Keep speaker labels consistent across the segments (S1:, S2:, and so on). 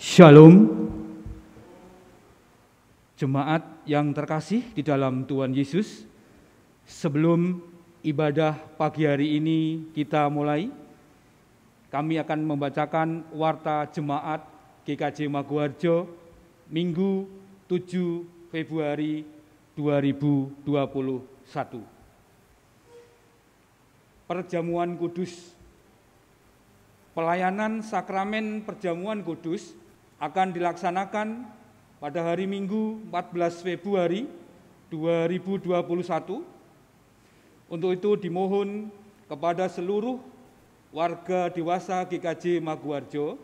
S1: Shalom, jemaat yang terkasih di dalam Tuhan Yesus. Sebelum ibadah pagi hari ini kita mulai, kami akan membacakan warta jemaat GKJ Maguwoharjo Minggu 7 Februari 2021. Perjamuan Kudus. Pelayanan sakramen perjamuan kudus akan dilaksanakan pada hari Minggu 14 Februari 2021. Untuk itu dimohon kepada seluruh warga dewasa GKJ Maguwoharjo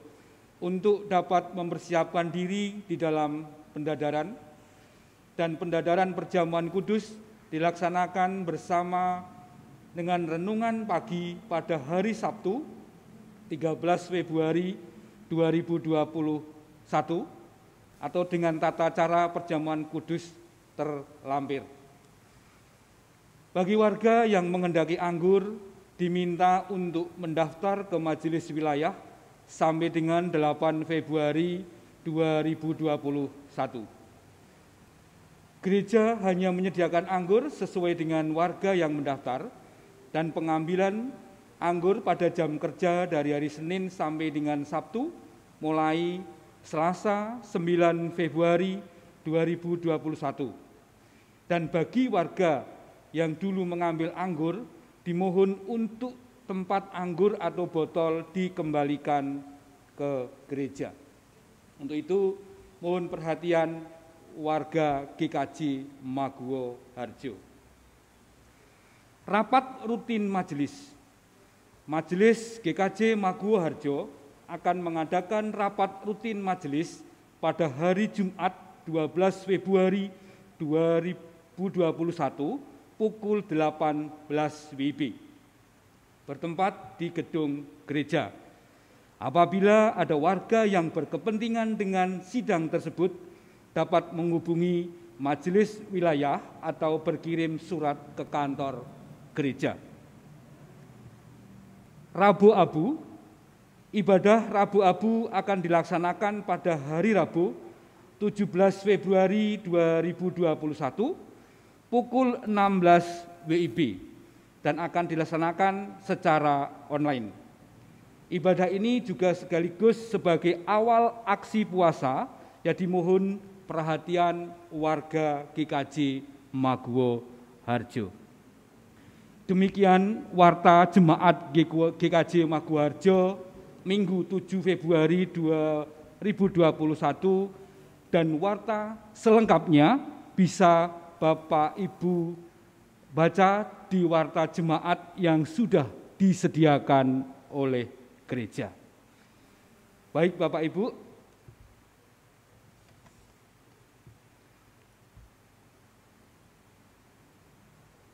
S1: untuk dapat mempersiapkan diri di dalam pendadaran, dan pendadaran perjamuan kudus dilaksanakan bersama dengan renungan pagi pada hari Sabtu 13 Februari 2021 atau dengan tata cara perjamuan kudus terlampir. Bagi warga yang menghendaki anggur diminta untuk mendaftar ke majelis wilayah sampai dengan 8 Februari 2021. Gereja hanya menyediakan anggur sesuai dengan warga yang mendaftar, dan pengambilan anggur pada jam kerja dari hari Senin sampai dengan Sabtu mulai Selasa 9 Februari 2021. Dan bagi warga yang dulu mengambil anggur, dimohon untuk tempat anggur atau botol dikembalikan ke gereja. Untuk itu mohon perhatian warga GKJ Maguwoharjo. Rapat rutin majelis. Majelis GKJ Maguwoharjo akan mengadakan rapat rutin majelis pada hari Jumat 12 Februari 2021 pukul 18 WIB bertempat di gedung gereja. Apabila ada warga yang berkepentingan dengan sidang tersebut, dapat menghubungi majelis wilayah atau berkirim surat ke kantor gereja. Rabu Abu. Ibadah Rabu Abu akan dilaksanakan pada hari Rabu 17 Februari 2021 pukul 16 WIB dan akan dilaksanakan secara online. Ibadah ini juga sekaligus sebagai awal aksi puasa yang dimohon perhatian warga GKJ Maguwoharjo. Demikian warta jemaat GKJ Maguwoharjo Minggu 7 Februari 2021, dan warta selengkapnya bisa Bapak Ibu baca di warta jemaat yang sudah disediakan oleh gereja. Baik Bapak Ibu,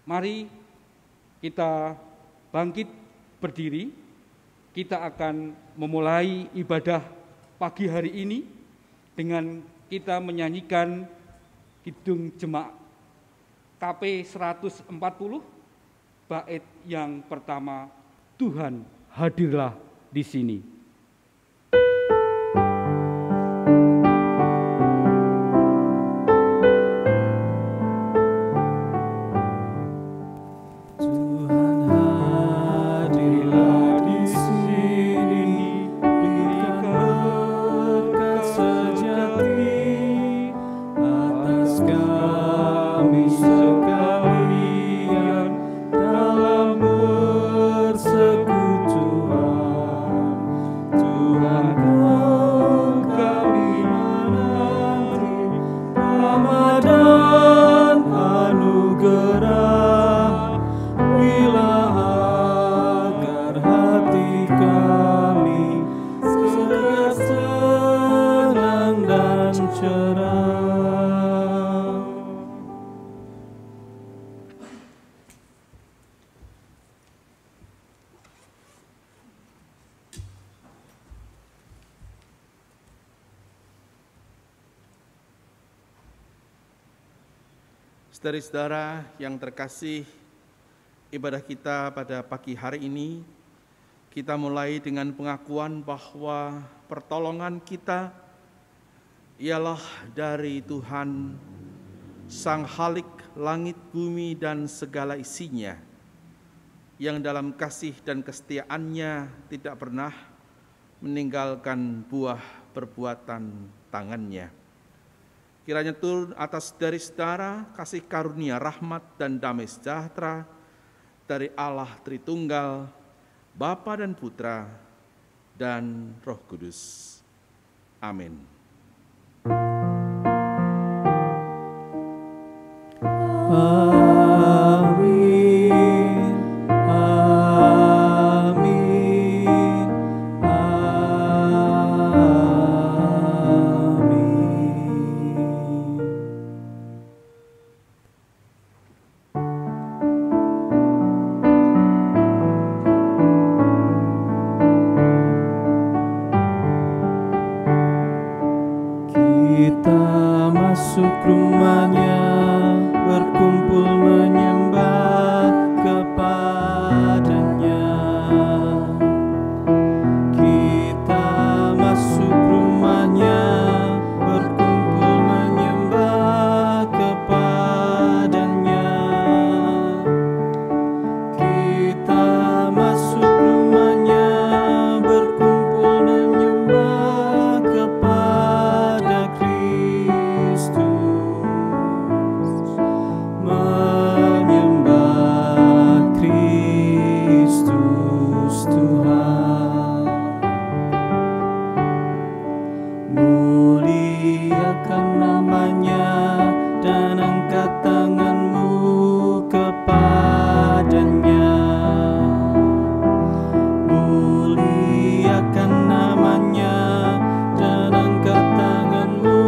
S1: mari kita bangkit berdiri. Kita akan memulai ibadah pagi hari ini dengan kita menyanyikan Kidung Jemaat KP 140, bait yang pertama, Tuhan hadirlah di sini.
S2: Saudara-saudara yang terkasih, ibadah kita pada pagi hari ini kita mulai dengan pengakuan bahwa pertolongan kita ialah dari Tuhan, Sang Khalik langit, bumi, dan segala isinya, yang dalam kasih dan kesetiaannya tidak pernah meninggalkan buah perbuatan tangannya. Kiranya turun atas dari saudara kasih karunia, rahmat, dan damai sejahtera dari Allah Tritunggal, Bapa dan Putra, dan Roh Kudus. Amin.
S3: Amin, amin, amin. Kita masuk rumahnya, berkumpul menyembah kepadanya. Kita masuk rumahnya, berkumpul menyembah kepadanya. Kita masuk rumahnya, berkumpul menyembah kepada Kristus. Menyembah Kristus Tuhan. Muliakan namanya dan angkat tanganmu kepadanya. Muliakan namanya dan angkat tanganmu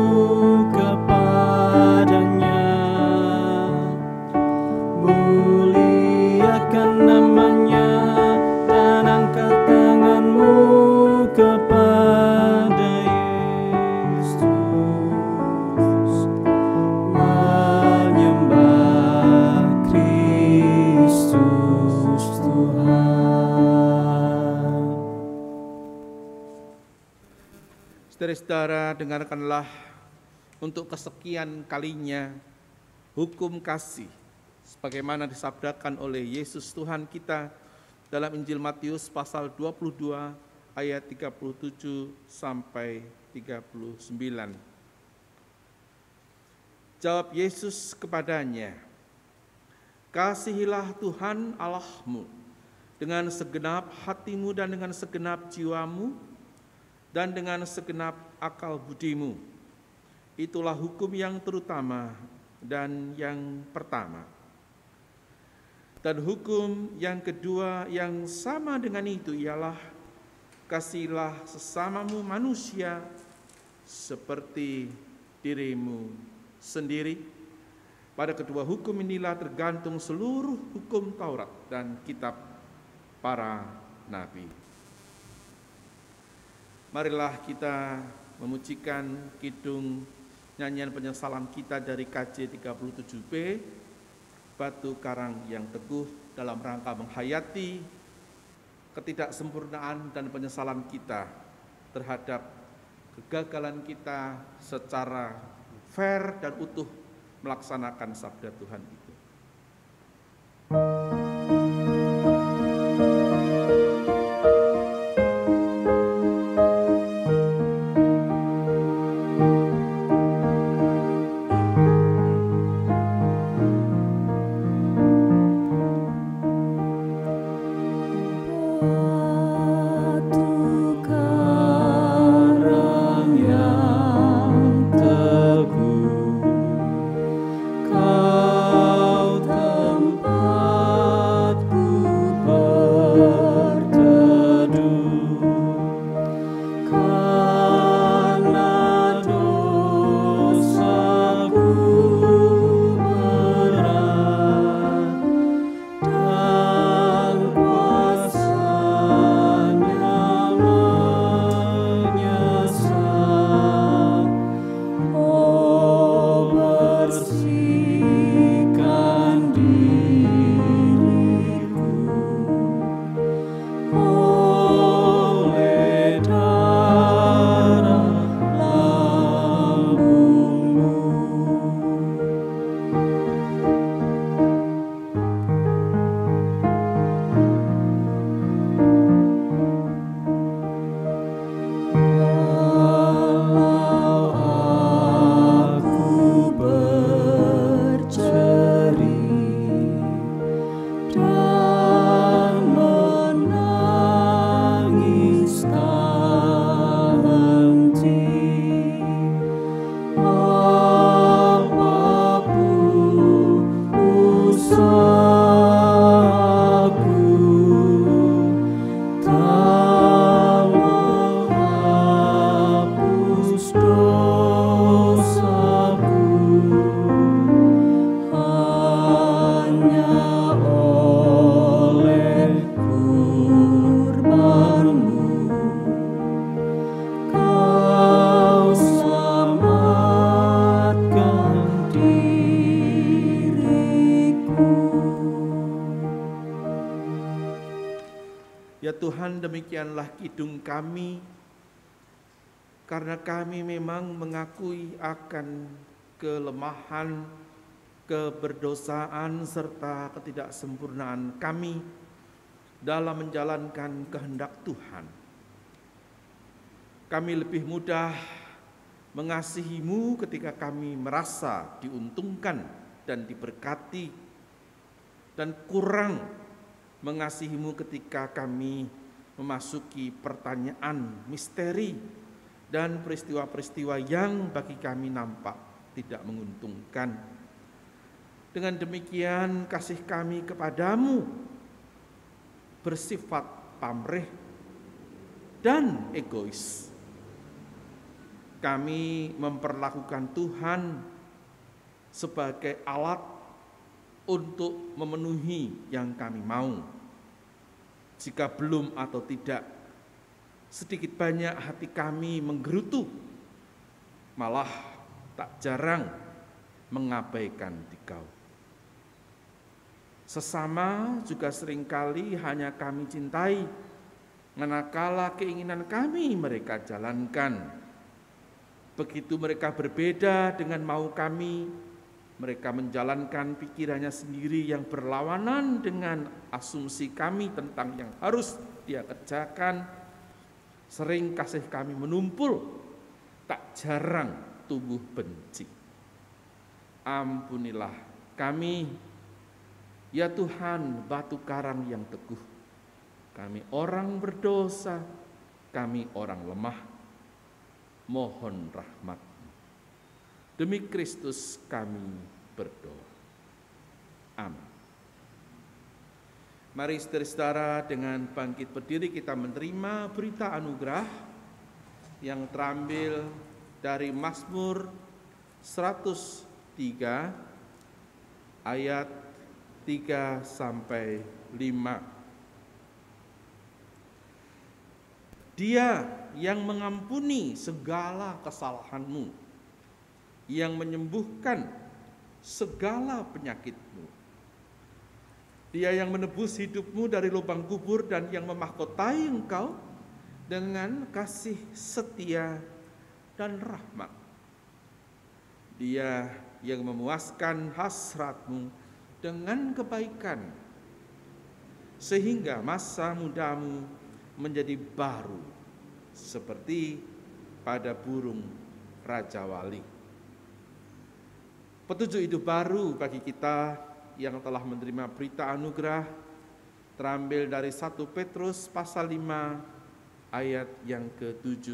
S3: kepadanya. Muliakan namanya dan angkat tanganmu kepada Yesus. Menyembah Kristus Tuhan.
S2: Saudara-saudara, dengarkanlah untuk kesekian kalinya hukum kasih sebagaimana disabdakan oleh Yesus Tuhan kita dalam Injil Matius pasal 22 ayat 37 sampai 39. Jawab Yesus kepadanya, "Kasihilah Tuhan Allahmu dengan segenap hatimu dan dengan segenap jiwamu dan dengan segenap akal budimu. Itulah hukum yang terutama dan yang pertama. Dan hukum yang kedua yang sama dengan itu ialah kasihilah sesamamu manusia seperti dirimu sendiri. Pada kedua hukum inilah tergantung seluruh hukum Taurat dan kitab para nabi." Marilah kita memujikan kidung nyanyian penyesalan kita dari KJ 37B, Batu Karang yang Teguh, dalam rangka menghayati ketidaksempurnaan dan penyesalan kita terhadap kegagalan kita secara fair dan utuh melaksanakan sabda Tuhan itu.
S3: Batu karang yang teguh,
S2: Tuhan, demikianlah kidung kami, karena kami memang mengakui akan kelemahan, keberdosaan, serta ketidaksempurnaan kami dalam menjalankan kehendak Tuhan. Kami lebih mudah mengasihi-Mu ketika kami merasa diuntungkan dan diberkati, dan kurang mengasihi-Mu ketika kami memasuki pertanyaan misteri dan peristiwa-peristiwa yang bagi kami nampak tidak menguntungkan. Dengan demikian kasih kami kepadamu bersifat pamrih dan egois. Kami memperlakukan Tuhan sebagai alat untuk memenuhi yang kami mau. Jika belum atau tidak, sedikit banyak hati kami menggerutu, malah tak jarang mengabaikan Dikau. Sesama juga seringkali hanya kami cintai, manakala keinginan kami mereka jalankan. Begitu mereka berbeda dengan mau kami, mereka menjalankan pikirannya sendiri yang berlawanan dengan asumsi kami tentang yang harus dia kerjakan. Sering kasih kami menumpul, tak jarang tumbuh benci. Ampunilah kami, ya Tuhan, batu karang yang teguh. Kami orang berdosa, kami orang lemah. Mohon rahmat. Demi Kristus kami berdoa. Amin. Mari saudara-saudara, dengan bangkit berdiri kita menerima berita anugerah yang terambil dari Mazmur 103 ayat 3 sampai 5. Dia yang mengampuni segala kesalahanmu, yang menyembuhkan segala penyakitmu. Dia yang menebus hidupmu dari lubang kubur dan yang memahkotai engkau dengan kasih setia dan rahmat. Dia yang memuaskan hasratmu dengan kebaikan, sehingga masa mudamu menjadi baru seperti pada burung Raja Wali. Petunjuk hidup baru bagi kita yang telah menerima berita anugerah terambil dari 1 Petrus pasal 5 ayat yang ke-7.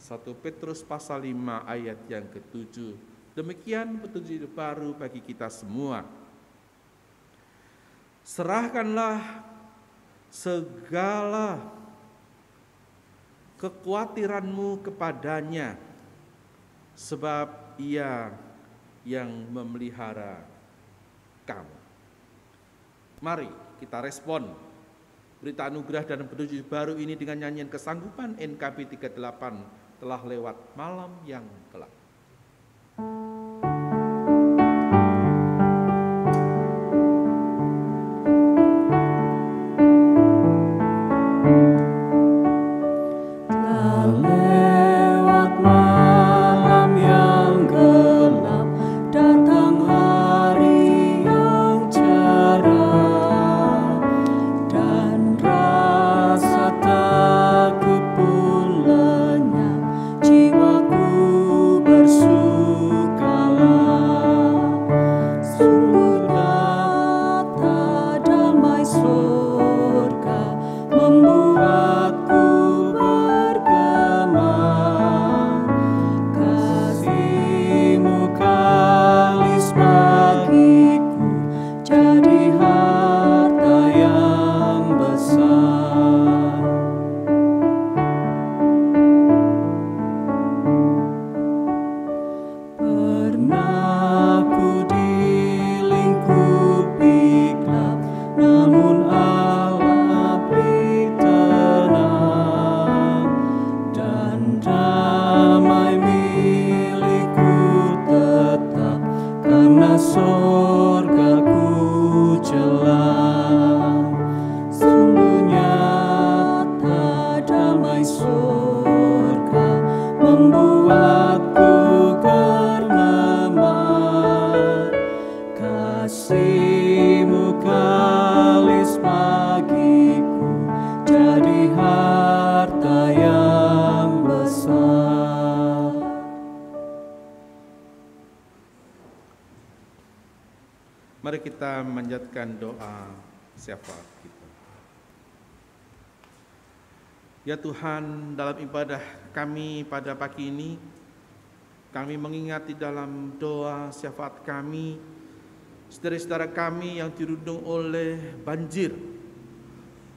S2: 1 Petrus pasal 5 ayat yang ke-7. Demikian petunjuk hidup baru bagi kita semua. Serahkanlah segala kekhawatiranmu kepadanya, sebab Ia yang memelihara kamu. Mari kita respon berita anugerah dan petunjuk baru ini dengan nyanyian kesanggupan NKB 38, telah lewat malam yang gelap.
S3: Jiwaku bersuka
S2: Mari kita memanjatkan doa syafaat kita. Ya Tuhan, dalam ibadah kami pada pagi ini, kami mengingat di dalam doa syafaat kami, saudara-saudara kami yang dirundung oleh banjir,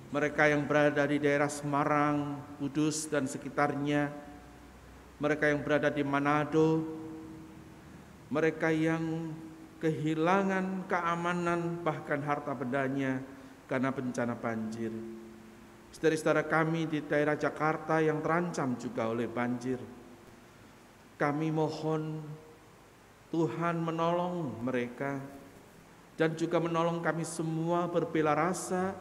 S2: mereka yang berada di daerah Semarang, Kudus dan sekitarnya, mereka yang berada di Manado, mereka yang kehilangan keamanan bahkan harta bendanya karena bencana banjir. Saudara-saudara kami di daerah Jakarta yang terancam juga oleh banjir. Kami mohon Tuhan menolong mereka dan juga menolong kami semua berbela rasa,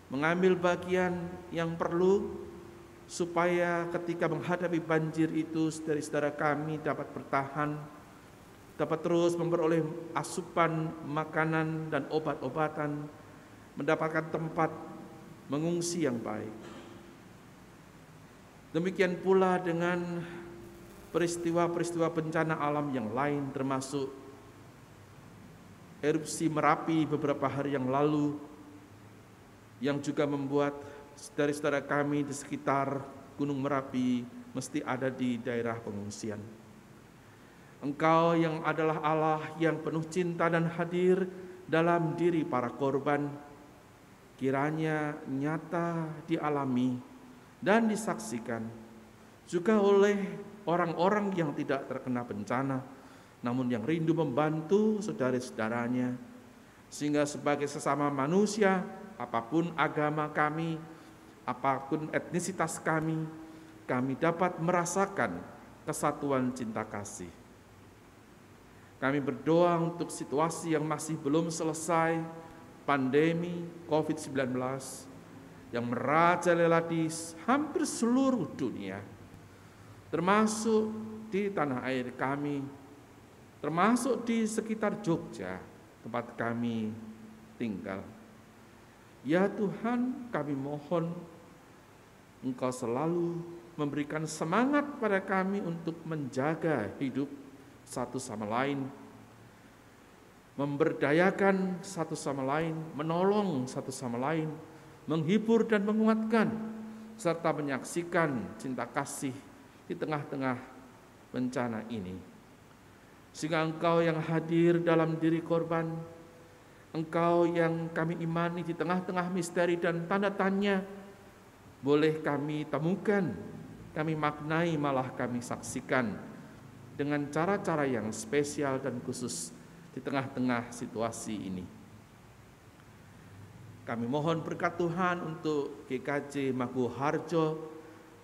S2: mengambil bagian yang perlu supaya ketika menghadapi banjir itu saudara-saudara kami dapat bertahan, dapat terus memperoleh asupan makanan dan obat-obatan, mendapatkan tempat mengungsi yang baik. Demikian pula dengan peristiwa-peristiwa bencana alam yang lain, termasuk erupsi Merapi beberapa hari yang lalu, yang juga membuat saudara-saudara kami di sekitar Gunung Merapi mesti ada di daerah pengungsian. Engkau yang adalah Allah yang penuh cinta dan hadir dalam diri para korban, kiranya nyata dialami dan disaksikan juga oleh orang-orang yang tidak terkena bencana, namun yang rindu membantu saudara-saudaranya, sehingga sebagai sesama manusia, apapun agama kami, apapun etnisitas kami dapat merasakan kesatuan cinta kasih. Kami berdoa untuk situasi yang masih belum selesai, pandemi COVID-19 yang merajalela di hampir seluruh dunia, termasuk di tanah air kami, termasuk di sekitar Jogja, tempat kami tinggal. Ya Tuhan, kami mohon Engkau selalu memberikan semangat pada kami untuk menjaga hidup satu sama lain, memberdayakan satu sama lain, menolong satu sama lain, menghibur dan menguatkan, serta menyaksikan cinta kasih di tengah-tengah bencana ini. Sehingga Engkau yang hadir dalam diri korban, Engkau yang kami imani di tengah-tengah misteri dan tanda tanya, boleh kami temukan, kami maknai, malah kami saksikan dengan cara-cara yang spesial dan khusus di tengah-tengah situasi ini. Kami mohon berkat Tuhan untuk GKJ Maguwoharjo,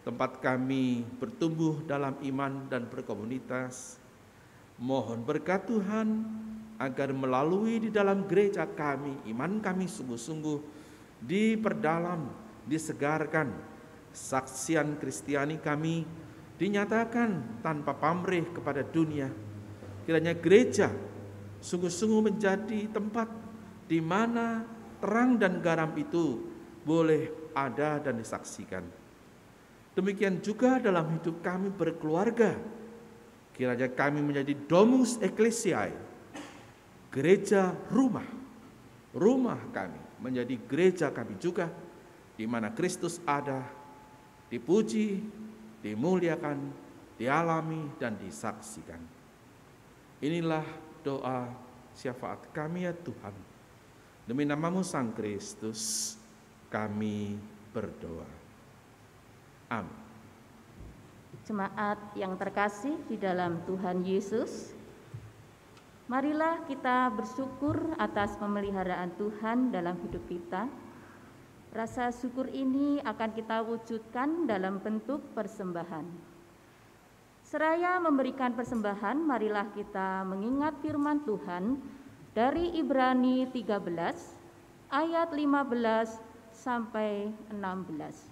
S2: tempat kami bertumbuh dalam iman dan berkomunitas. Mohon berkat Tuhan agar melalui di dalam gereja kami, iman kami sungguh-sungguh diperdalam, disegarkan, saksian Kristiani kami dinyatakan tanpa pamrih kepada dunia. Kiranya gereja sungguh-sungguh menjadi tempat di mana terang dan garam itu boleh ada dan disaksikan. Demikian juga dalam hidup kami berkeluarga. Kiranya kami menjadi domus ecclesiae, gereja rumah. Rumah kami menjadi gereja kami juga, di mana Kristus ada, dipuji, dimuliakan, dialami, dan disaksikan. Inilah doa syafaat kami ya Tuhan. Demi nama-Mu Sang Kristus, kami berdoa. Amin.
S4: Jemaat yang terkasih di dalam Tuhan Yesus, marilah kita bersyukur atas pemeliharaan Tuhan dalam hidup kita. Rasa syukur ini akan kita wujudkan dalam bentuk persembahan. Seraya memberikan persembahan, marilah kita mengingat firman Tuhan dari Ibrani 13 ayat 15 sampai 16.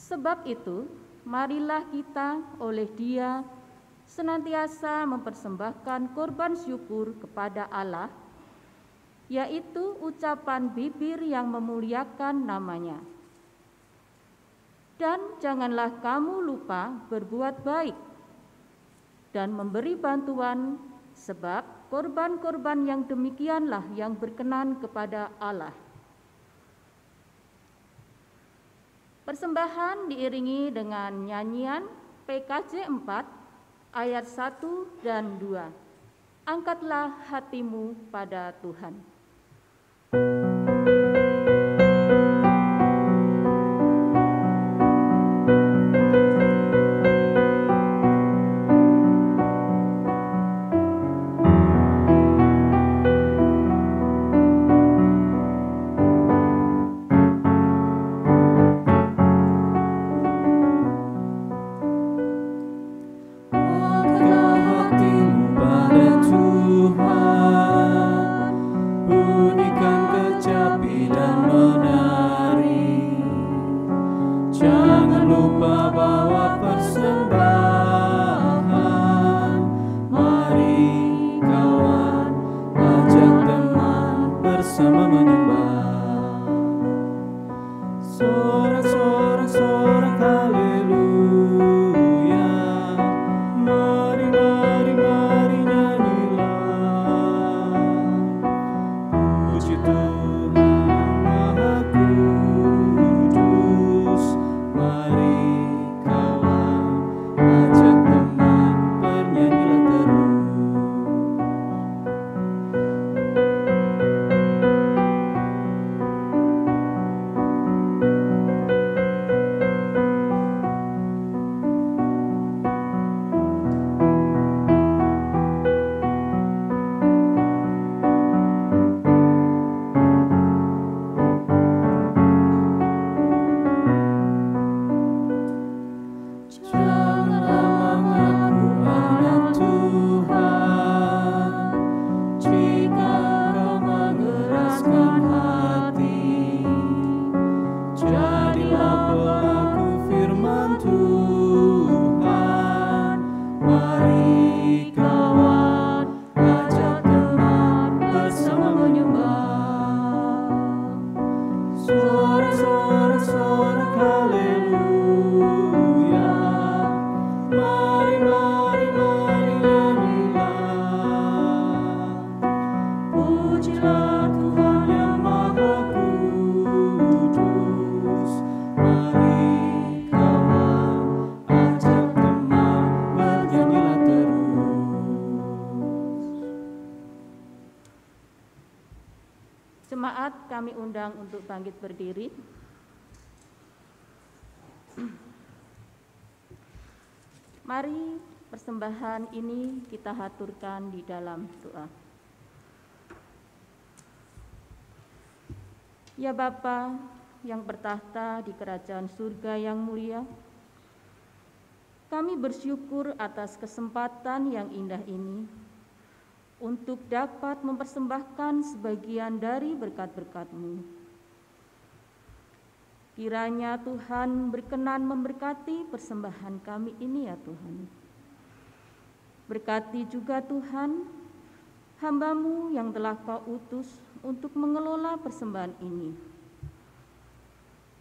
S4: Sebab itu, marilah kita oleh Dia senantiasa mempersembahkan korban syukur kepada Allah, yaitu ucapan bibir yang memuliakan nama-Nya. Dan janganlah kamu lupa berbuat baik dan memberi bantuan sebab korban-korban yang demikianlah yang berkenan kepada Allah. Persembahan diiringi dengan nyanyian PKJ 4 ayat 1 dan 2. Angkatlah hatimu pada Tuhan. Jemaat kami undang untuk bangkit berdiri. Mari persembahan ini kita haturkan di dalam doa. Ya Bapa yang bertahta di kerajaan surga yang mulia, kami bersyukur atas kesempatan yang indah ini untuk dapat mempersembahkan sebagian dari berkat-berkat-Mu. Kiranya Tuhan berkenan memberkati persembahan kami ini ya Tuhan. Berkati juga Tuhan hamba-Mu yang telah Kau utus untuk mengelola persembahan ini.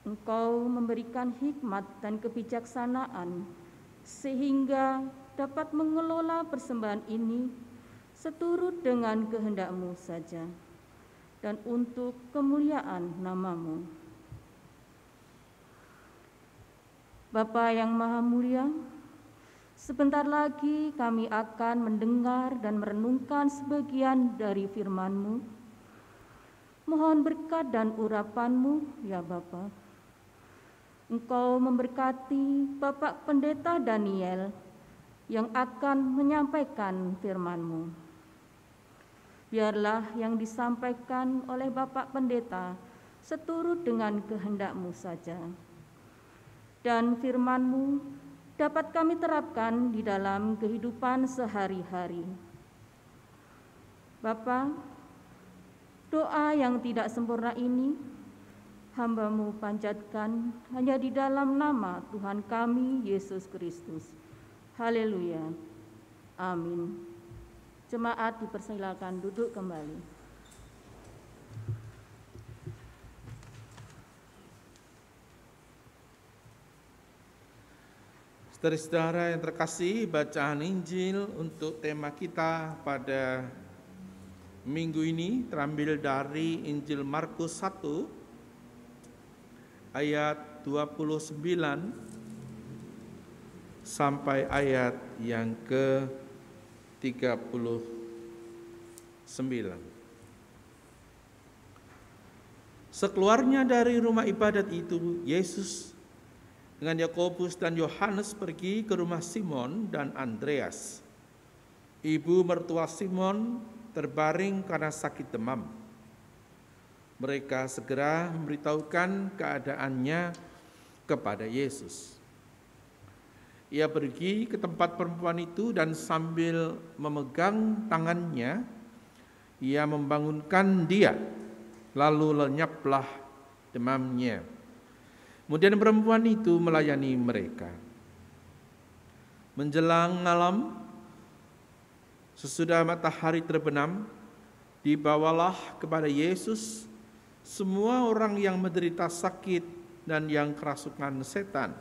S4: Engkau memberikan hikmat dan kebijaksanaan sehingga dapat mengelola persembahan ini seturut dengan kehendak-Mu saja dan untuk kemuliaan nama-Mu. Bapa yang Maha Mulia, sebentar lagi kami akan mendengar dan merenungkan sebagian dari firman-Mu. Mohon berkat dan urapan-Mu ya Bapa. Engkau memberkati Bapak Pendeta Daniel yang akan menyampaikan firman-Mu. Biarlah yang disampaikan oleh Bapak Pendeta seturut dengan kehendak-Mu saja. Dan firman-Mu dapat kami terapkan di dalam kehidupan sehari-hari. Bapa, doa yang tidak sempurna ini hamba-Mu panjatkan hanya di dalam nama Tuhan kami, Yesus Kristus. Haleluya. Amin. Jemaat dipersilakan duduk kembali.
S2: Saudara-saudara yang terkasih, bacaan Injil untuk tema kita pada minggu ini terambil dari Injil Markus 1 ayat 29 sampai ayat yang ke-39. Sekeluarnya dari rumah ibadat itu, Yesus dengan Yakobus dan Yohanes pergi ke rumah Simon dan Andreas. Ibu mertua Simon terbaring karena sakit demam. Mereka segera memberitahukan keadaannya kepada Yesus. Ia pergi ke tempat perempuan itu dan sambil memegang tangannya, ia membangunkan dia. Lalu lenyaplah demamnya. Kemudian perempuan itu melayani mereka. Menjelang malam, sesudah matahari terbenam, dibawalah kepada Yesus semua orang yang menderita sakit dan yang kerasukan setan.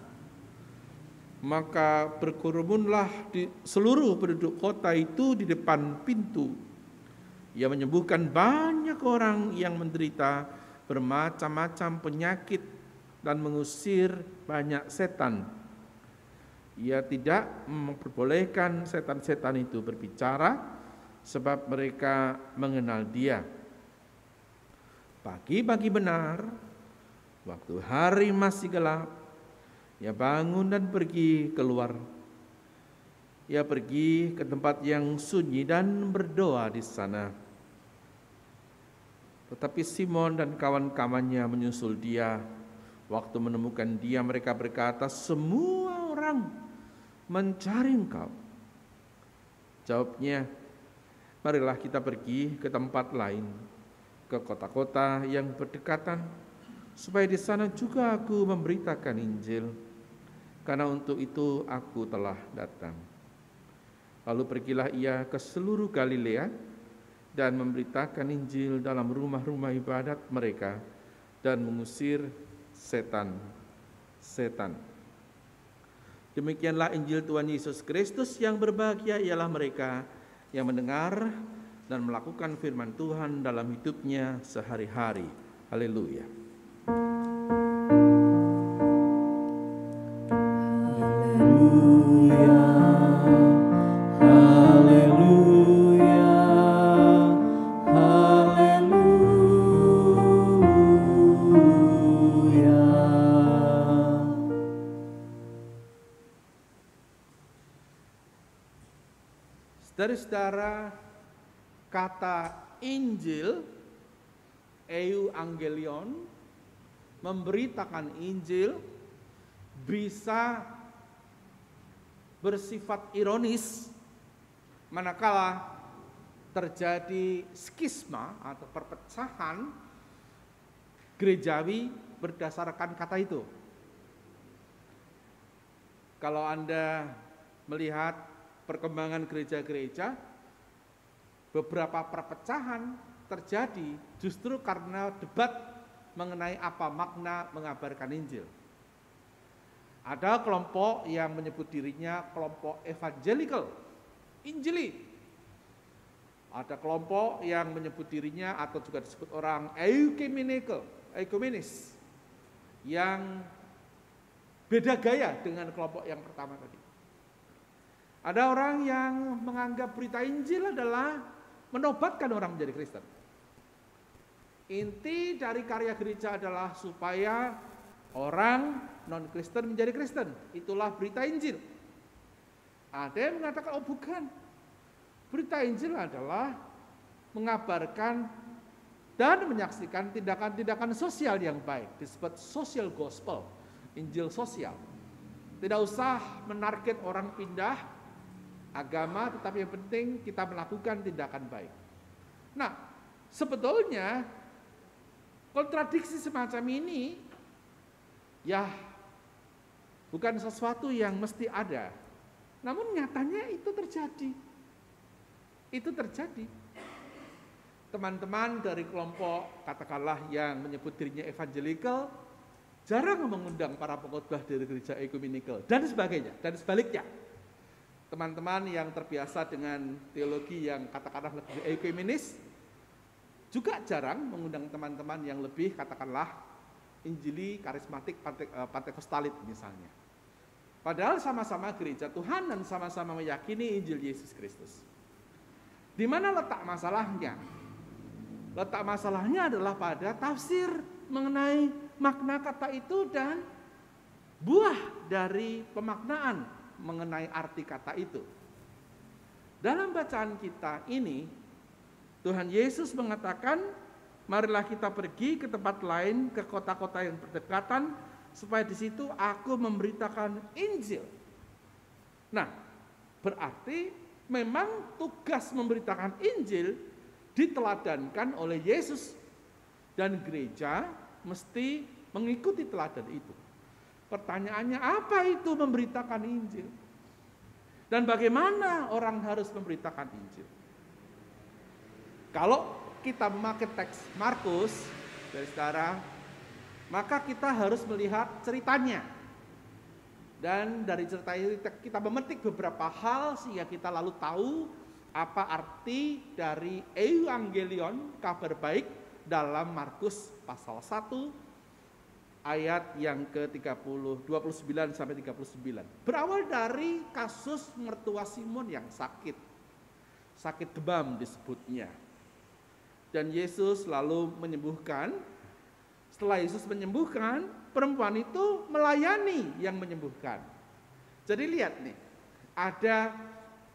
S2: Maka berkerumunlah di seluruh penduduk kota itu di depan pintu. Ia menyembuhkan banyak orang yang menderita bermacam-macam penyakit dan mengusir banyak setan. Ia tidak memperbolehkan setan-setan itu berbicara sebab mereka mengenal dia. Pagi-pagi benar, waktu hari masih gelap, ia bangun dan pergi keluar. Ia pergi ke tempat yang sunyi dan berdoa di sana. Tetapi Simon dan kawan-kawannya menyusul dia. Waktu menemukan dia, mereka berkata, "Semua orang mencari engkau." Jawabnya, "Marilah kita pergi ke tempat lain, ke kota-kota yang berdekatan, supaya di sana juga aku memberitakan Injil, karena untuk itu aku telah datang." Lalu pergilah ia ke seluruh Galilea dan memberitakan Injil dalam rumah-rumah ibadat mereka dan mengusir setan-setan. Demikianlah Injil Tuhan Yesus Kristus. Yang berbahagia ialah mereka yang mendengar dan melakukan firman Tuhan dalam hidupnya sehari-hari. Haleluya. Saudara-saudara, kata Injil, euangelion, memberitakan Injil, bisa bersifat ironis manakala terjadi skisma atau perpecahan gerejawi berdasarkan kata itu. Kalau Anda melihat perkembangan gereja-gereja, beberapa perpecahan terjadi justru karena debat mengenai apa makna mengabarkan Injil. Ada kelompok yang menyebut dirinya kelompok evangelical, Injili. Ada kelompok yang menyebut dirinya atau juga disebut orang ekumenis, yang beda gaya dengan kelompok yang pertama tadi. Ada orang yang menganggap berita Injil adalah menobatkan orang menjadi Kristen. Inti dari karya gereja adalah supaya orang non-Kristen menjadi Kristen. Itulah berita Injil. Ada yang mengatakan, oh bukan. Berita Injil adalah mengabarkan dan menyaksikan tindakan-tindakan sosial yang baik. Disebut social gospel, Injil sosial. Tidak usah menarget orang pindah agama, tetapi yang penting kita melakukan tindakan baik. Nah, sebetulnya kontradiksi semacam ini ya bukan sesuatu yang mesti ada. Namun nyatanya itu terjadi. Itu terjadi. Teman-teman dari kelompok katakanlah yang menyebut dirinya evangelical jarang mengundang para pengkhotbah dari gereja ekumenikal dan sebagainya dan sebaliknya. Teman-teman yang terbiasa dengan teologi yang katakanlah lebih ekumenis juga jarang mengundang teman-teman yang lebih katakanlah injili, karismatik, pantekostalit misalnya. Padahal sama-sama gereja Tuhan dan sama-sama meyakini Injil Yesus Kristus. Di mana letak masalahnya? Letak masalahnya adalah pada tafsir mengenai makna kata itu dan buah dari pemaknaan mengenai arti kata itu. Dalam bacaan kita ini, Tuhan Yesus mengatakan, marilah kita pergi ke tempat lain, ke kota-kota yang berdekatan, supaya di situ aku memberitakan Injil. Nah, berarti memang tugas memberitakan Injil diteladankan oleh Yesus, dan gereja mesti mengikuti teladan itu. Pertanyaannya, apa itu memberitakan Injil? Dan bagaimana orang harus memberitakan Injil? Kalau kita memakai teks Markus dari sekarang, maka kita harus melihat ceritanya. Dan dari cerita ini kita memetik beberapa hal sehingga kita lalu tahu apa arti dari evangelion, kabar baik dalam Markus pasal 1 ayat yang ke-30, 29 sampai 39. Berawal dari kasus mertua Simon yang sakit demam disebutnya. Dan Yesus lalu menyembuhkan. Setelah Yesus menyembuhkan, perempuan itu melayani yang menyembuhkan. Jadi lihat nih, ada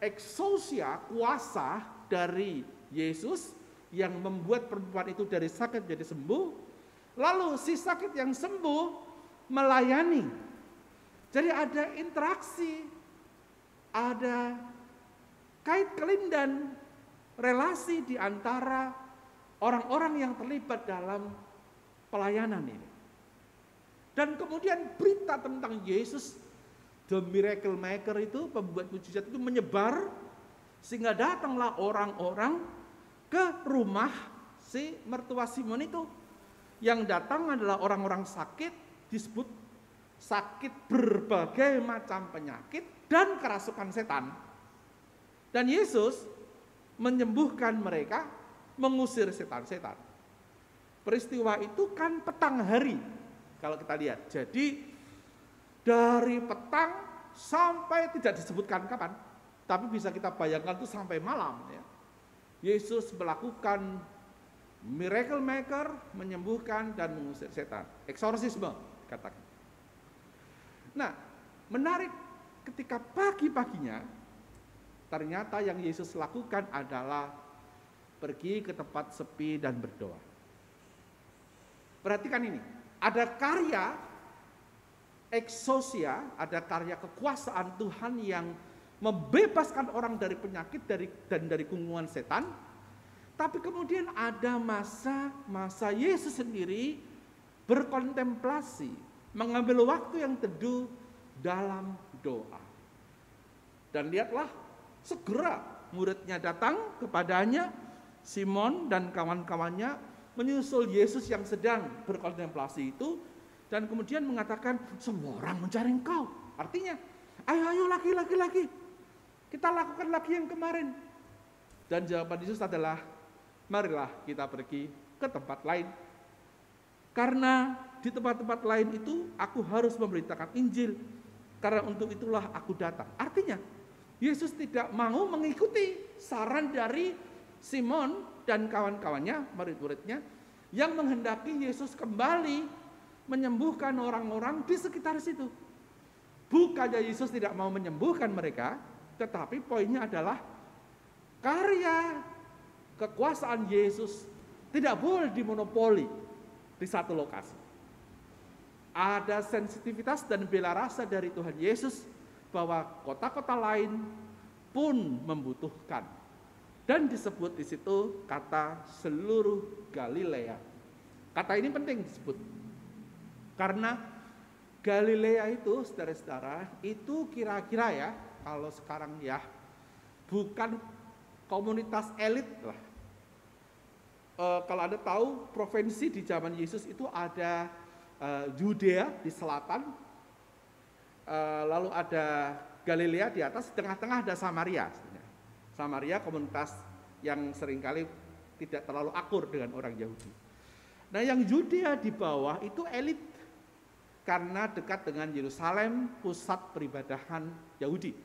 S2: exousia, kuasa dari Yesus yang membuat perempuan itu dari sakit jadi sembuh. Lalu si sakit yang sembuh melayani. Jadi ada interaksi, ada kait kelindan, relasi di antara orang-orang yang terlibat dalam pelayanan ini. Dan kemudian berita tentang Yesus, the miracle maker itu, pembuat mujizat itu menyebar, sehingga datanglah orang-orang ke rumah si mertua Simon itu. Yang datang adalah orang-orang sakit, disebut sakit berbagai macam penyakit dan kerasukan setan. Dan Yesus menyembuhkan mereka, mengusir setan-setan. Peristiwa itu kan petang hari, kalau kita lihat. Jadi dari petang sampai tidak disebutkan kapan, tapi bisa kita bayangkan itu sampai malam. Ya. Yesus melakukan miracle maker, menyembuhkan dan mengusir setan. Eksorsisme, katakan. Nah, menarik ketika pagi-paginya, ternyata yang Yesus lakukan adalah pergi ke tempat sepi dan berdoa. Perhatikan ini, ada karya exousia, ada karya kekuasaan Tuhan yang membebaskan orang dari penyakit dan dari gunggungan setan. Tapi kemudian ada masa Yesus sendiri berkontemplasi, mengambil waktu yang teduh dalam doa. Dan lihatlah, segera muridnya datang kepadanya, Simon dan kawan-kawannya menyusul Yesus yang sedang berkontemplasi itu, dan kemudian mengatakan, semua orang mencari engkau. Artinya, ayo lagi, kita lakukan lagi yang kemarin. Dan jawaban Yesus adalah, marilah kita pergi ke tempat lain. Karena di tempat-tempat lain itu aku harus memberitakan Injil. Karena untuk itulah aku datang. Artinya Yesus tidak mau mengikuti saran dari Simon dan kawan-kawannya, murid-muridnya, yang menghendaki Yesus kembali menyembuhkan orang-orang di sekitar situ. Bukannya Yesus tidak mau menyembuhkan mereka, tetapi poinnya adalah karya kekuasaan Yesus tidak boleh dimonopoli di satu lokasi. Ada sensitivitas dan bela rasa dari Tuhan Yesus bahwa kota-kota lain pun membutuhkan. Dan disebut di situ kata seluruh Galilea. Kata ini penting disebut. Karena Galilea itu, saudara-saudara, itu kira-kira ya, kalau sekarang ya, bukan komunitas elit lah. Kalau Anda tahu, provinsi di zaman Yesus itu ada Yudea di selatan, lalu ada Galilea di atas, di tengah-tengah ada Samaria. Samaria komunitas yang seringkali tidak terlalu akur dengan orang Yahudi. Nah, yang Yudea di bawah itu elit karena dekat dengan Yerusalem, pusat peribadahan Yahudi.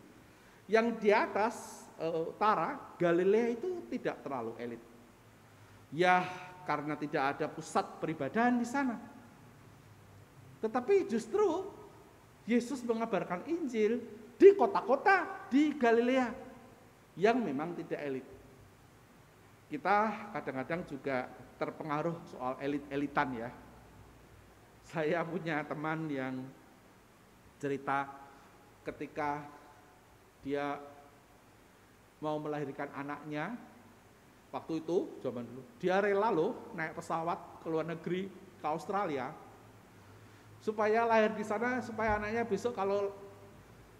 S2: Yang di atas utara, Galilea itu tidak terlalu elit. Ya, karena tidak ada pusat peribadahan di sana. Tetapi justru Yesus mengabarkan Injil di kota-kota di Galilea yang memang tidak elit. Kita kadang-kadang juga terpengaruh soal elit-elitan ya. Saya punya teman yang cerita ketika dia mau melahirkan anaknya, waktu itu zaman dulu, dia rela loh naik pesawat ke luar negeri, ke Australia, supaya lahir di sana, supaya anaknya besok kalau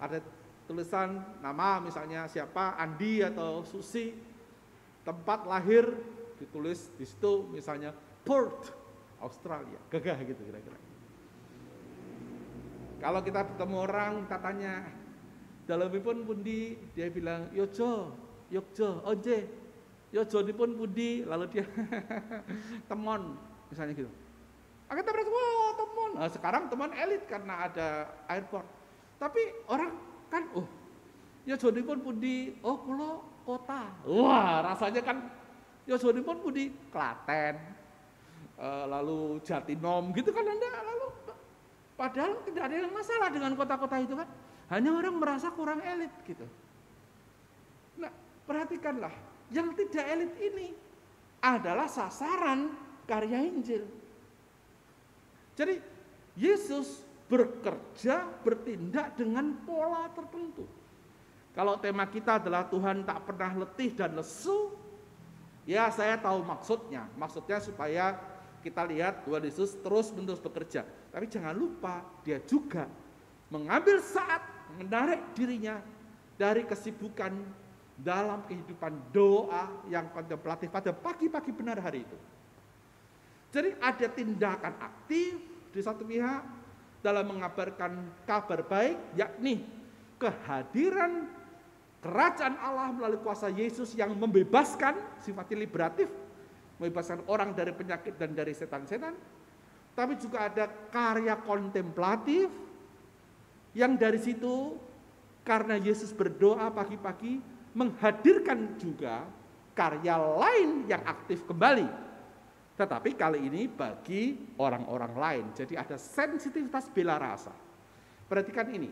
S2: ada tulisan nama misalnya siapa, Andi atau Susi, tempat lahir ditulis di situ misalnya Perth, Australia, gagah gitu kira-kira. Kalau kita bertemu orang, kita tanya, dalemipun pundi, dia bilang Yogyo, Onje, Yogyo dipun pundi, lalu dia Temon, misalnya gitu. Kita berarti, wah Temon. Nah, sekarang Temon elit karena ada airport. Tapi orang kan, Yogyo dipun pundi, kulo kota. Wah, rasanya kan Yogyo dipun pundi, Klaten, lalu Jatinom, gitu kan Anda. Lalu padahal tidak ada yang masalah dengan kota-kota itu kan. Hanya orang merasa kurang elit gitu. Nah, perhatikanlah, yang tidak elit ini adalah sasaran karya Injil. Jadi Yesus bekerja, bertindak dengan pola tertentu. Kalau tema kita adalah Tuhan tak pernah letih dan lesu, ya saya tahu maksudnya. Maksudnya supaya kita lihat Tuhan Yesus terus-menerus bekerja. Tapi jangan lupa dia juga mengambil saat menarik dirinya dari kesibukan dalam kehidupan doa yang kontemplatif pada pagi-pagi benar hari itu. Jadi ada tindakan aktif di satu pihak dalam mengabarkan kabar baik, yakni kehadiran kerajaan Allah melalui kuasa Yesus yang membebaskan, sifatnya liberatif, membebaskan orang dari penyakit dan dari setan-setan. Tapi juga ada karya kontemplatif yang dari situ karena Yesus berdoa pagi-pagi menghadirkan juga karya lain yang aktif kembali. Tetapi kali ini bagi orang-orang lain. Jadi ada sensitivitas bela rasa. Perhatikan ini,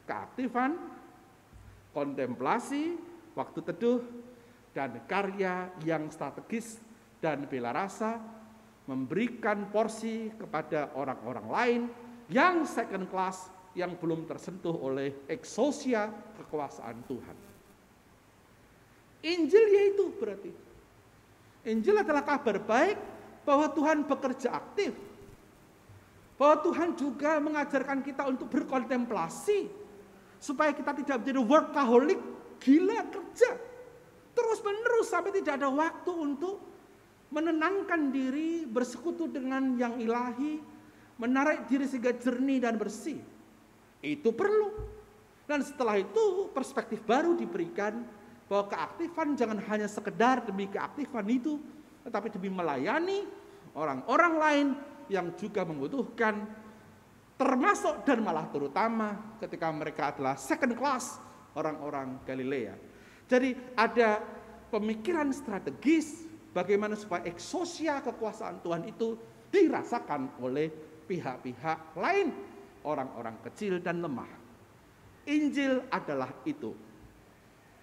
S2: keaktifan, kontemplasi, waktu teduh, dan karya yang strategis dan bela rasa memberikan porsi kepada orang-orang lain yang second class, yang belum tersentuh oleh eksosia kekuasaan Tuhan. Injil yaitu berarti. Injil adalah kabar baik bahwa Tuhan bekerja aktif. Bahwa Tuhan juga mengajarkan kita untuk berkontemplasi. Supaya kita tidak menjadi workaholic, gila kerja. Terus menerus sampai tidak ada waktu untuk menenangkan diri, bersekutu dengan yang ilahi, menarik diri sehingga jernih dan bersih. Itu perlu. Dan setelah itu perspektif baru diberikan bahwa keaktifan jangan hanya sekedar demi keaktifan itu, tetapi demi melayani orang-orang lain yang juga membutuhkan, termasuk dan malah terutama ketika mereka adalah second class orang-orang Galilea. Jadi ada pemikiran strategis bagaimana supaya eksosia kekuasaan Tuhan itu dirasakan oleh pihak-pihak lain, orang-orang kecil dan lemah. Injil adalah itu.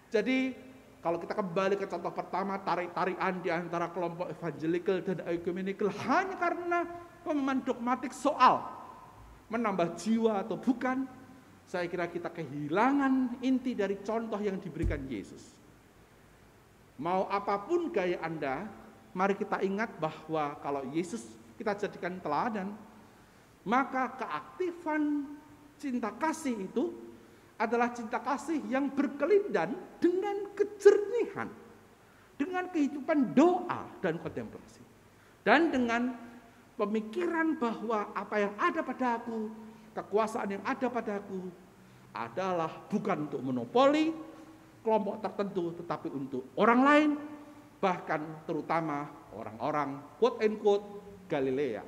S2: Jadi kalau kita kembali ke contoh pertama, tarik-tarikan di antara kelompok evangelical dan ecumenical hanya karena pemahaman dogmatik soal menambah jiwa atau bukan, saya kira kita kehilangan inti dari contoh yang diberikan Yesus. Mau apapun gaya Anda, mari kita ingat bahwa kalau Yesus kita jadikan teladan, maka keaktifan cinta kasih itu adalah cinta kasih yang berkelindan dengan kejernihan, dengan kehidupan doa dan kontemplasi, dan dengan pemikiran bahwa apa yang ada padaku, kekuasaan yang ada padaku adalah bukan untuk monopoli kelompok tertentu, tetapi untuk orang lain, bahkan terutama orang-orang quote-unquote Galilea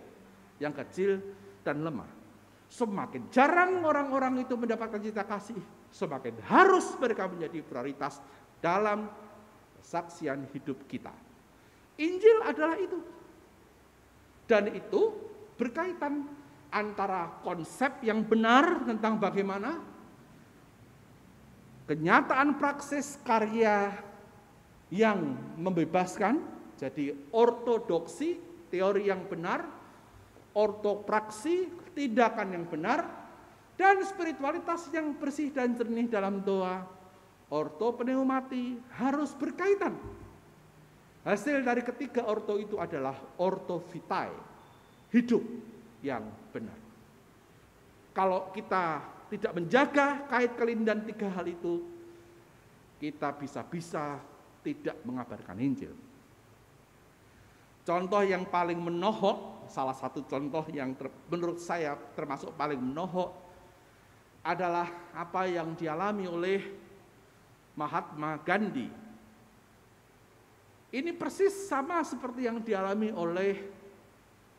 S2: yang kecil dan lemah. Semakin jarang orang-orang itu mendapatkan cinta kasih, semakin harus mereka menjadi prioritas dalam kesaksian hidup kita. Injil adalah itu. Dan itu berkaitan antara konsep yang benar tentang bagaimana kenyataan praksis karya yang membebaskan, jadi ortodoksi, teori yang benar, ortopraksi, tindakan yang benar, dan spiritualitas yang bersih dan jernih dalam doa, ortopneumati, harus berkaitan. Hasil dari ketiga orto itu adalah orto vitae, hidup yang benar. Kalau kita tidak menjaga kait kelindan tiga hal itu, kita bisa-bisa tidak mengabarkan Injil. Contoh yang paling menohok, salah satu contoh yang menurut saya termasuk paling menohok adalah apa yang dialami oleh Mahatma Gandhi. Ini persis sama seperti yang dialami oleh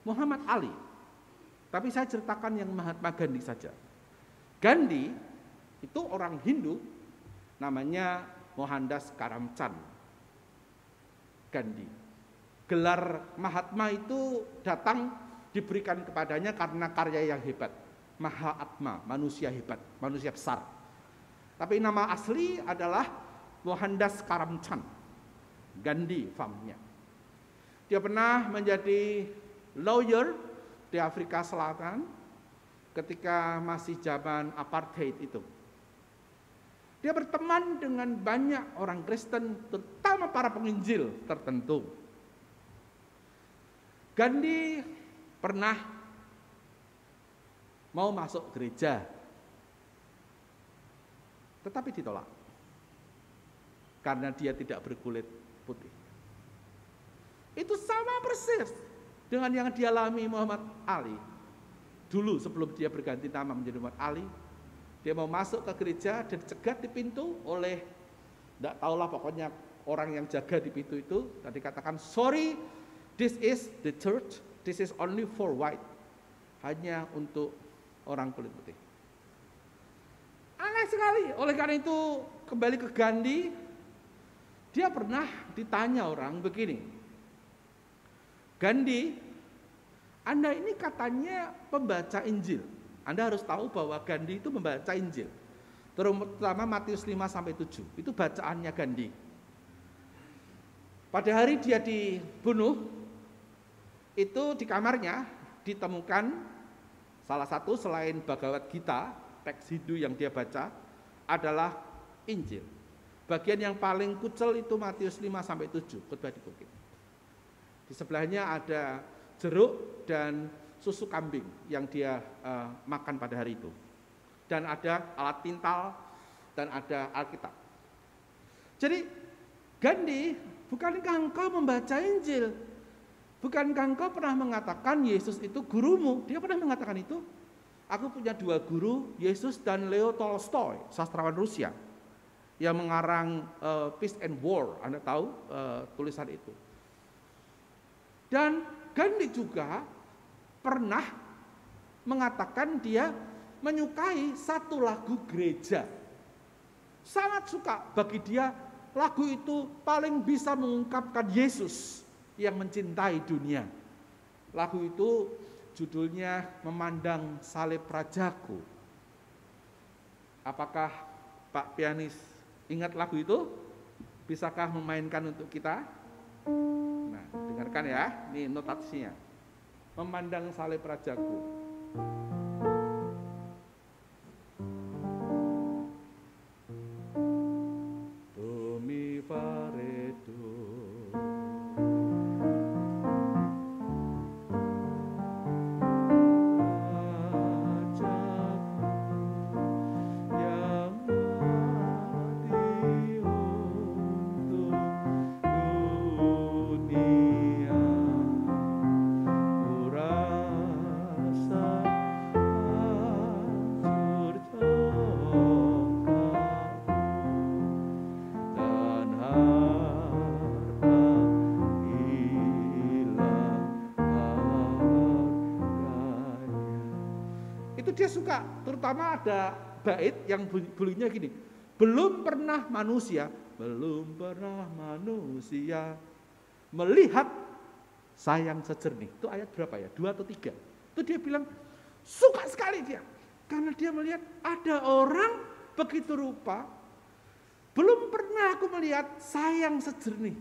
S2: Muhammad Ali. Tapi saya ceritakan yang Mahatma Gandhi saja. Gandhi itu orang Hindu, namanya Mohandas Karamchand Gandhi. Gelar Mahatma itu datang diberikan kepadanya karena karya yang hebat. Mahatma, manusia hebat, manusia besar. Tapi nama asli adalah Mohandas Karamchand Gandhi famnya. Dia pernah menjadi lawyer di Afrika Selatan ketika masih zaman apartheid itu. Dia berteman dengan banyak orang Kristen, terutama para penginjil tertentu. Gandhi pernah mau masuk gereja, tetapi ditolak karena dia tidak berkulit putih. Itu sama persis dengan yang dialami Muhammad Ali. Dulu sebelum dia berganti nama menjadi Muhammad Ali, dia mau masuk ke gereja dan dicegat di pintu oleh, tidak tahulah pokoknya orang yang jaga di pintu itu, dan dikatakan, sorry, this is the church, this is only for white. Hanya untuk orang kulit putih. Aneh sekali. Oleh karena itu, kembali ke Gandhi, dia pernah ditanya orang begini, Gandhi, Anda ini katanya pembaca Injil. Anda harus tahu bahwa Gandhi itu membaca Injil, terutama Matius 5-7. Itu bacaannya Gandhi. Pada hari dia dibunuh, itu di kamarnya ditemukan salah satu selain Bhagavad Gita, teks Hindu yang dia baca, adalah Injil. Bagian yang paling kucel itu Matius 5-7, khotbah di bukit. Di sebelahnya ada jeruk dan susu kambing yang dia makan pada hari itu. Dan ada alat tintal dan ada Alkitab. Jadi Gandhi, bukankah engkau membaca Injil? Bukankah engkau pernah mengatakan Yesus itu gurumu? Dia pernah mengatakan itu. Aku punya dua guru, Yesus dan Leo Tolstoy, sastrawan Rusia, yang mengarang Peace and War. Anda tahu tulisan itu. Dan Gandhi juga pernah mengatakan dia menyukai satu lagu gereja. Sangat suka, bagi dia lagu itu paling bisa mengungkapkan Yesus yang mencintai dunia. Lagu itu judulnya Memandang Salib Rajaku. Apakah Pak pianis ingat lagu itu? Bisakah memainkan untuk kita? Nah, dengarkan ya, ini notasinya. Memandang Salib Rajaku. Do mi fare do. Murah suka, terutama ada bait yang bunyinya gini. Belum pernah manusia melihat sayang sejernih. Itu ayat berapa ya? 2 atau 3. Itu dia bilang suka sekali dia. Karena dia melihat ada orang begitu rupa. Belum pernah aku melihat sayang sejernih.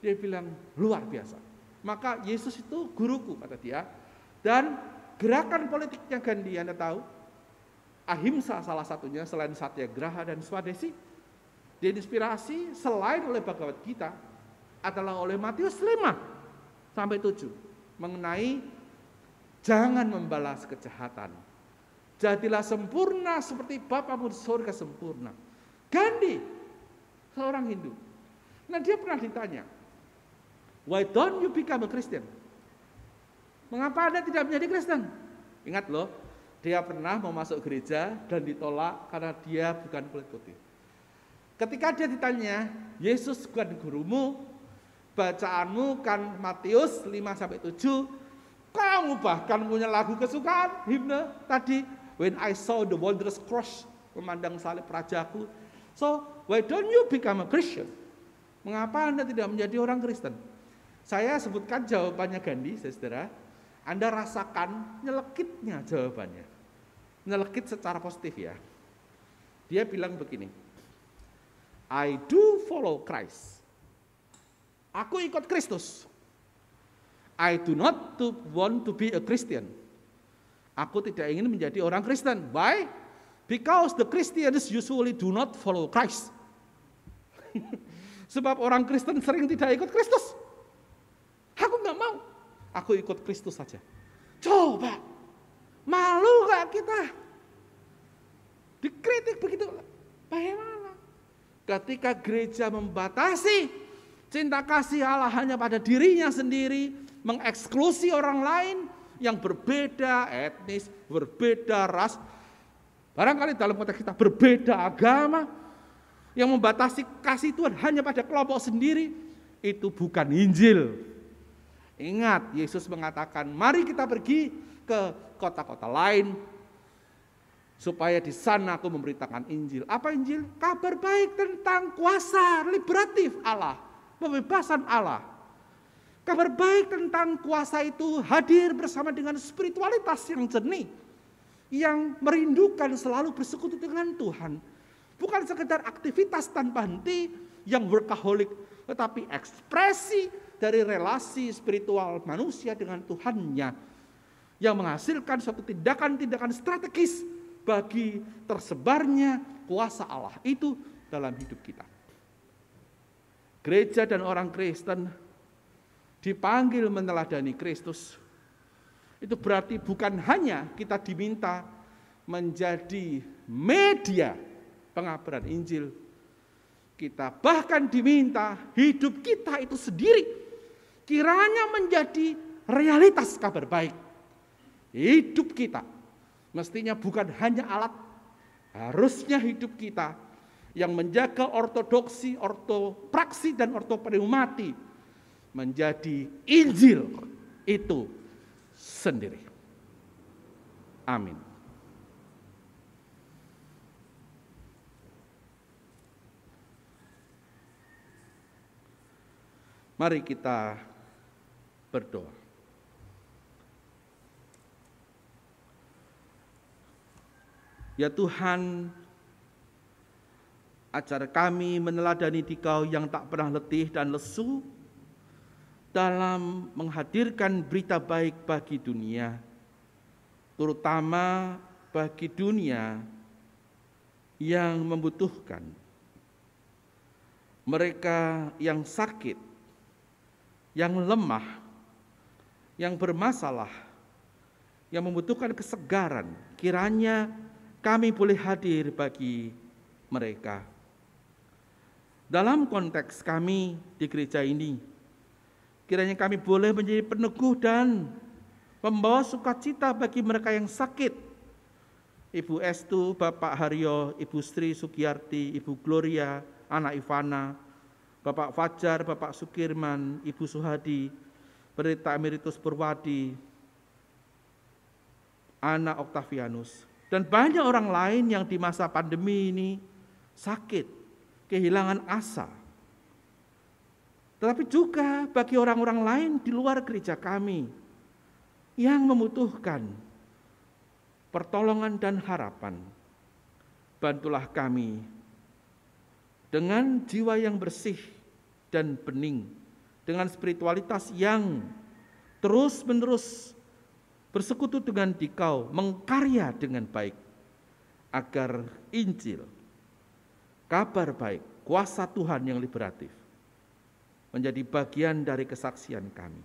S2: Dia bilang luar biasa. Maka Yesus itu guruku, kata dia. Dan gerakan politiknya Gandhi, Anda tahu, Ahimsa salah satunya, selain Satyagraha dan Swadesi, diinspirasi selain oleh Bhagavad Gita adalah oleh Matius 5-7 mengenai jangan membalas kejahatan. Jadilah sempurna seperti Bapamu di surga sempurna. Gandhi, seorang Hindu. Nah, dia pernah ditanya, why don't you become a Christian? Mengapa Anda tidak menjadi Kristen? Ingat loh, dia pernah mau masuk gereja dan ditolak karena dia bukan kulit putih. Ketika dia ditanya, Yesus bukan gurumu, bacaanmu kan Matius 5-7, kamu bahkan punya lagu kesukaan, himne tadi, when I saw the wondrous cross, memandang salib rajaku. So, why don't you become a Christian? Mengapa Anda tidak menjadi orang Kristen? Saya sebutkan jawabannya Gandhi, saudara. Anda rasakan nyelekitnya jawabannya. Nyelekit secara positif ya. Dia bilang begini, I do follow Christ. Aku ikut Kristus. I do not want to be a Christian. Aku tidak ingin menjadi orang Kristen. Why? Because the Christians usually do not follow Christ. Sebab orang Kristen sering tidak ikut Kristus. Aku nggak mau. Aku ikut Kristus saja. Coba, malu gak kita? Dikritik begitu. Bagaimana? Ketika gereja membatasi cinta kasih Allah hanya pada dirinya sendiri, mengeksklusi orang lain yang berbeda etnis, berbeda ras, barangkali dalam konteks kita berbeda agama, yang membatasi kasih Tuhan hanya pada kelompok sendiri, itu bukan Injil. Ingat, Yesus mengatakan, mari kita pergi ke kota-kota lain, supaya di sana aku memberitakan Injil. Apa Injil? Kabar baik tentang kuasa liberatif Allah, pembebasan Allah. Kabar baik tentang kuasa itu hadir bersama dengan spiritualitas yang jernih, yang merindukan selalu bersekutu dengan Tuhan. Bukan sekedar aktivitas tanpa henti yang workaholic, tetapi ekspresi dari relasi spiritual manusia dengan Tuhannya yang menghasilkan suatu tindakan-tindakan strategis bagi tersebarnya kuasa Allah itu dalam hidup kita. Gereja dan orang Kristen dipanggil meneladani Kristus. Itu berarti bukan hanya kita diminta menjadi media pengabaran Injil, kita bahkan diminta hidup kita itu sendiri kiranya menjadi realitas kabar baik. Hidup kita mestinya bukan hanya alat, harusnya hidup kita yang menjaga ortodoksi, ortopraksi, dan ortopneumati menjadi Injil itu sendiri. Amin. Mari kita berdoa. Ya Tuhan, ajar kami meneladani Dikau yang tak pernah letih dan lesu dalam menghadirkan berita baik bagi dunia, terutama bagi dunia yang membutuhkan. Mereka yang sakit, yang lemah, yang bermasalah, yang membutuhkan kesegaran, kiranya kami boleh hadir bagi mereka. Dalam konteks kami di gereja ini, kiranya kami boleh menjadi peneguh dan membawa sukacita bagi mereka yang sakit. Ibu Estu, Bapak Haryo, Ibu Sri Sugiyarti, Ibu Gloria, Anak Ivana, Bapak Fajar, Bapak Sukirman, Ibu Suhadi, Pendeta Emeritus Purwadi, Anak Oktavianus. Dan banyak orang lain yang di masa pandemi ini sakit, kehilangan asa. Tetapi juga bagi orang-orang lain di luar gereja kami yang membutuhkan pertolongan dan harapan. Bantulah kami dengan jiwa yang bersih dan bening, dengan spiritualitas yang terus-menerus bersekutu dengan Dikau, mengkarya dengan baik, agar Injil, kabar baik, kuasa Tuhan yang liberatif, menjadi bagian dari kesaksian kami.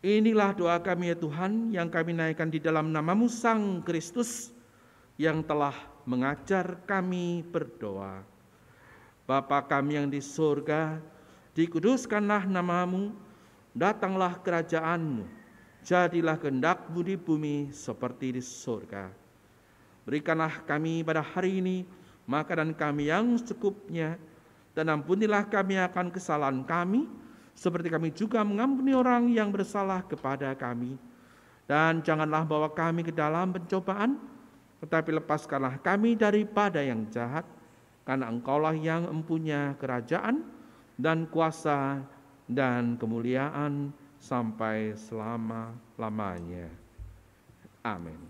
S2: Inilah doa kami ya Tuhan, yang kami naikkan di dalam nama-Mu Sang Kristus, yang telah mengajar kami berdoa. Bapa kami yang di surga, dikuduskanlah nama-Mu, datanglah kerajaan-Mu, jadilah kehendak-Mu di bumi seperti di surga. Berikanlah kami pada hari ini makanan kami yang secukupnya, dan ampunilah kami akan kesalahan kami, seperti kami juga mengampuni orang yang bersalah kepada kami. Dan janganlah bawa kami ke dalam pencobaan, tetapi lepaskanlah kami daripada yang jahat, karena Engkaulah yang mempunyai kerajaan dan kuasa dan kemuliaan sampai selama-lamanya. Amin.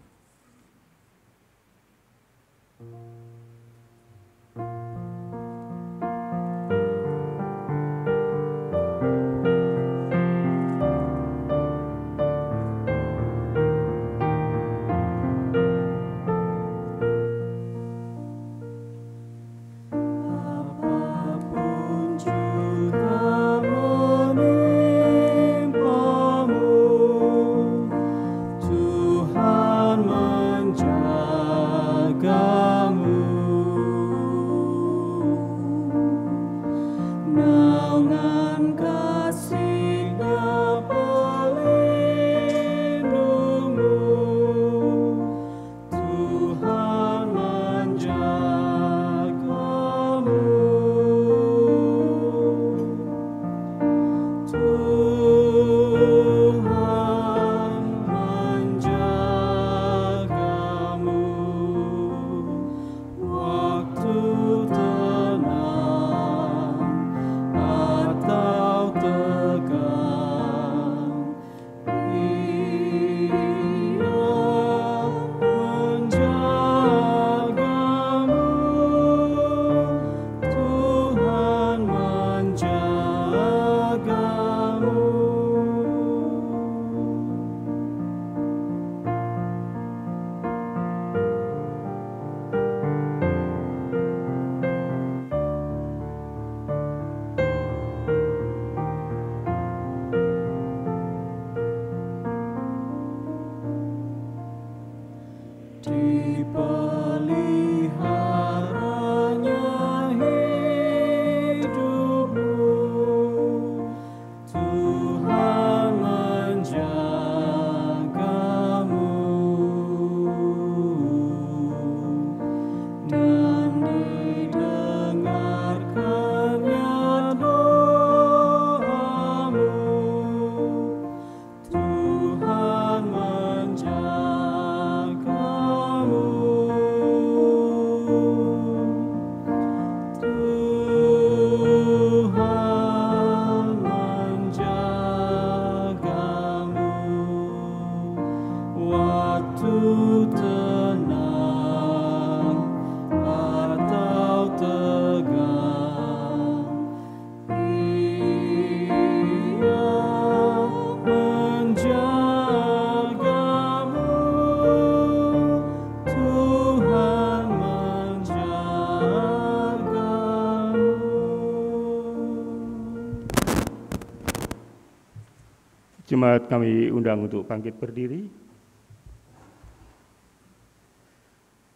S5: Jemaat kami undang untuk bangkit berdiri.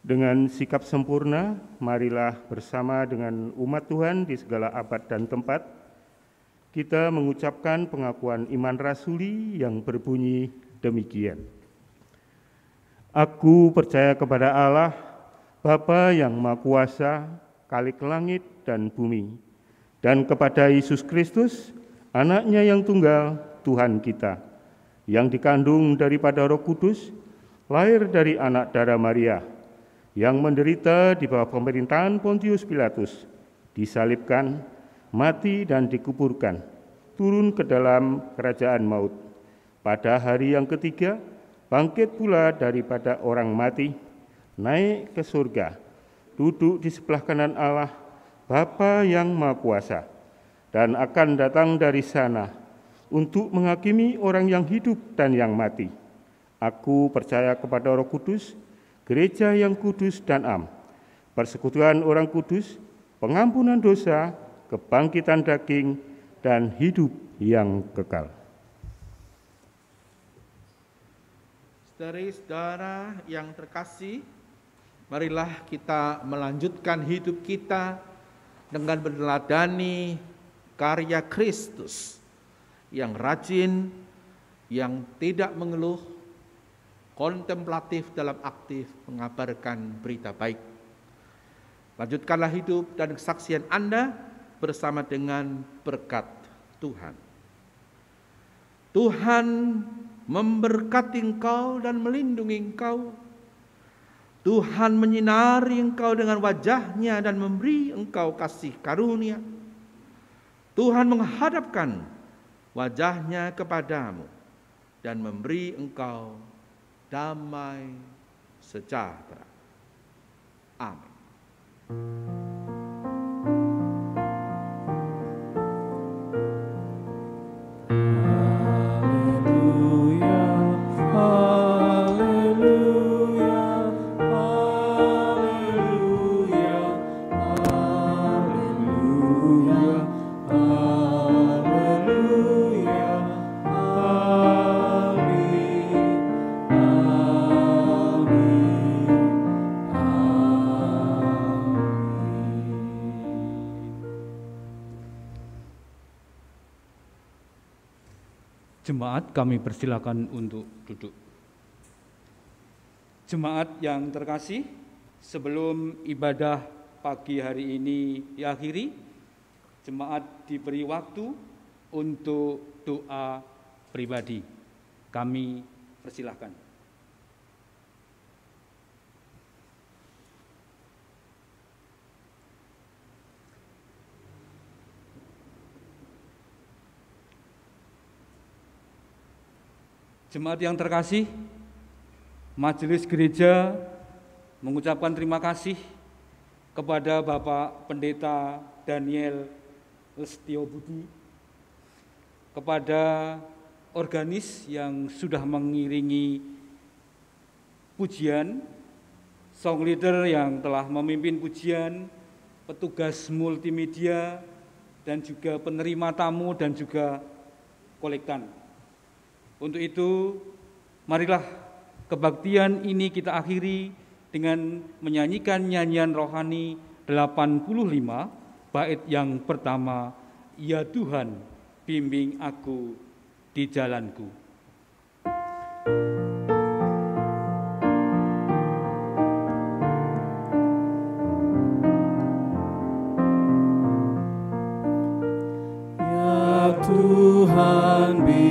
S5: Dengan sikap sempurna, marilah bersama dengan umat Tuhan di segala abad dan tempat, kita mengucapkan pengakuan iman rasuli yang berbunyi demikian. Aku percaya kepada Allah, Bapa yang Maha Kuasa, Khalik langit dan bumi, dan kepada Yesus Kristus, Anak-Nya yang tunggal, Tuhan kita, yang dikandung daripada Roh Kudus, lahir dari anak darah Maria, yang menderita di bawah pemerintahan Pontius Pilatus, disalibkan, mati dan dikuburkan, turun ke dalam kerajaan maut. Pada hari yang ketiga, bangkit pula daripada orang mati, naik ke surga, duduk di sebelah kanan Allah, Bapa yang Maha Kuasa, dan akan datang dari sana untuk menghakimi orang yang hidup dan yang mati. Aku percaya kepada Roh Kudus, gereja yang kudus dan am, persekutuan orang kudus, pengampunan dosa, kebangkitan daging, dan hidup yang kekal.
S2: Saudara-saudara yang terkasih, marilah kita melanjutkan hidup kita dengan meneladani karya Kristus yang rajin, yang tidak mengeluh, kontemplatif dalam aktif mengabarkan berita baik. Lanjutkanlah hidup dan kesaksian Anda bersama dengan berkat Tuhan. Tuhan memberkati engkau dan melindungi engkau. Tuhan menyinari engkau dengan wajah-Nya dan memberi engkau kasih karunia. Tuhan menghadapkan wajah-Nya kepadamu dan memberi engkau damai sejahtera. Amin.
S1: Jemaat, kami persilakan untuk duduk. Jemaat yang terkasih, sebelum ibadah pagi hari ini diakhiri, jemaat diberi waktu untuk doa pribadi. Kami persilakan. Jemaat yang terkasih, Majelis Gereja mengucapkan terima kasih kepada Bapak Pendeta Daniel Lestio Budi, kepada organis yang sudah mengiringi pujian, song leader yang telah memimpin pujian, petugas multimedia, dan juga penerima tamu dan juga kolektan. Untuk itu, marilah kebaktian ini kita akhiri dengan menyanyikan nyanyian rohani 85, bait yang pertama, Ya Tuhan, bimbing aku di jalanku.
S3: Ya Tuhan, bimbing